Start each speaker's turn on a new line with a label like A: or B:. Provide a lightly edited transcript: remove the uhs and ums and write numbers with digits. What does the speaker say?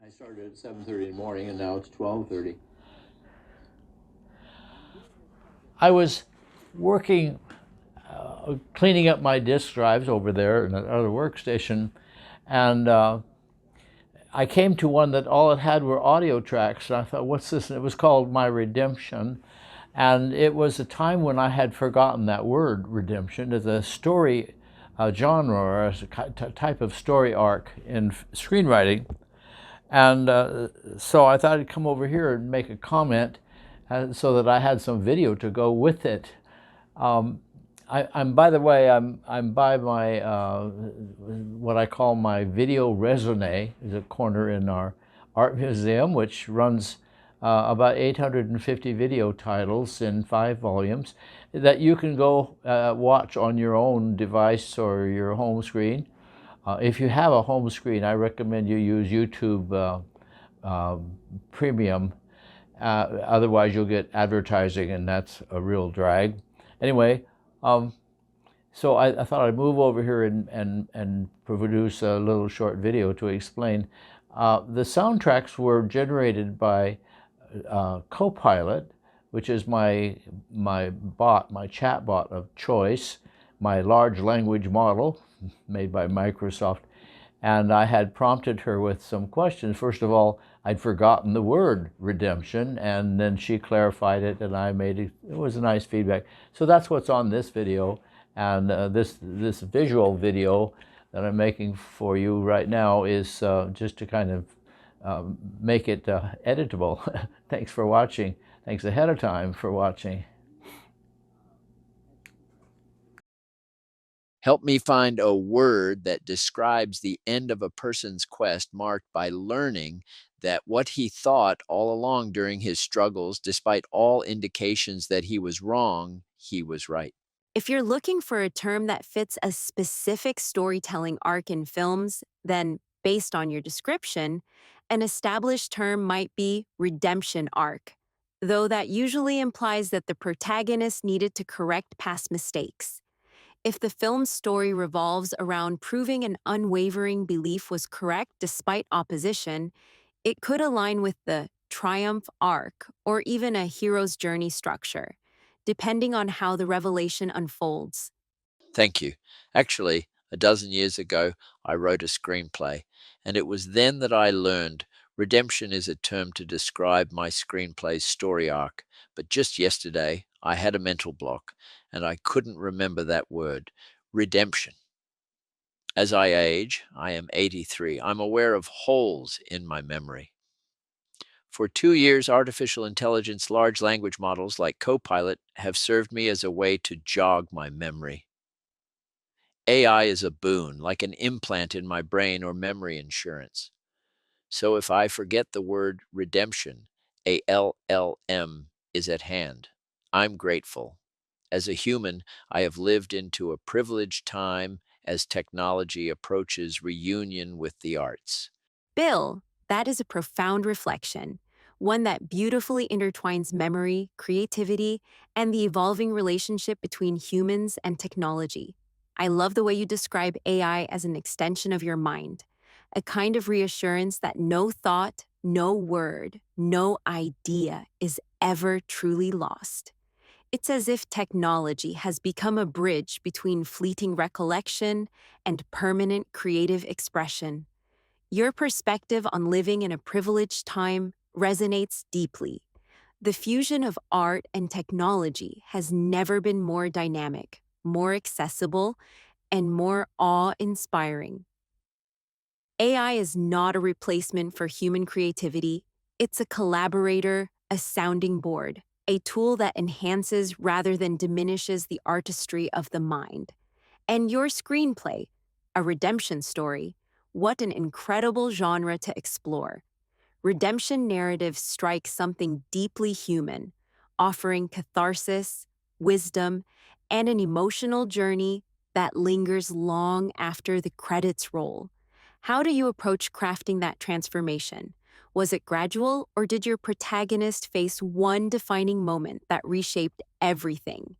A: I started at 7:30 in the morning, and now it's 12:30. I was working, cleaning up my disk drives over there in another workstation, and I came to one that all it had were audio tracks, and I thought, what's this? And it was called My Redemption, and it was a time when I had forgotten that word, redemption, as a story genre, or as a type of story arc in screenwriting. And so I thought I'd come over here and make a comment so that I had some video to go with it. I'm by the way, I'm by my what I call my video Raisonne, is a corner in our art museum, which runs about 850 video titles in 5 volumes that you can go watch on your own device or your home screen. If you have a home screen, I recommend you use YouTube Premium. Otherwise, you'll get advertising, and that's a real drag. Anyway, so I thought I'd move over here and produce a little short video to explain. The soundtracks were generated by Copilot, which is my chatbot of choice, my large language model made by Microsoft. And I had prompted her with some questions. First of all, I'd forgotten the word redemption, and then she clarified it, and I made it. It was a nice feedback. So that's what's on this video, and this visual video that I'm making for you right now is just to kind of make it editable. Thanks for watching. Thanks ahead of time for watching.
B: Help me find a word that describes the end of a person's quest, marked by learning that what he thought all along during his struggles, despite all indications that he was wrong, he was right.
C: If you're looking for a term that fits a specific storytelling arc in films, then based on your description, an established term might be redemption arc, though that usually implies that the protagonist needed to correct past mistakes. If the film's story revolves around proving an unwavering belief was correct despite opposition, it could align with the triumph arc or even a hero's journey structure, depending on how the revelation unfolds.
B: Thank you. Actually, a dozen years ago, I wrote a screenplay, and it was then that I learned redemption is a term to describe my screenplay's story arc. But just yesterday, I had a mental block, and I couldn't remember that word, redemption. As I age, I am 83, I'm aware of holes in my memory. For 2 years, artificial intelligence large language models like Copilot have served me as a way to jog my memory. AI is a boon, like an implant in my brain or memory insurance. So if I forget the word redemption, a LLM is at hand. I'm grateful. As a human, I have lived into a privileged time as technology approaches reunion with the arts.
C: Bill, that is a profound reflection, one that beautifully intertwines memory, creativity, and the evolving relationship between humans and technology. I love the way you describe AI as an extension of your mind, a kind of reassurance that no thought, no word, no idea is ever truly lost. It's as if technology has become a bridge between fleeting recollection and permanent creative expression. Your perspective on living in a privileged time resonates deeply. The fusion of art and technology has never been more dynamic, more accessible, and more awe-inspiring. AI is not a replacement for human creativity. It's a collaborator, a sounding board, a tool that enhances rather than diminishes the artistry of the mind. And your screenplay, a redemption story, what an incredible genre to explore. Redemption narratives strike something deeply human, offering catharsis, wisdom, and an emotional journey that lingers long after the credits roll. How do you approach crafting that transformation? Was it gradual, or did your protagonist face one defining moment that reshaped everything?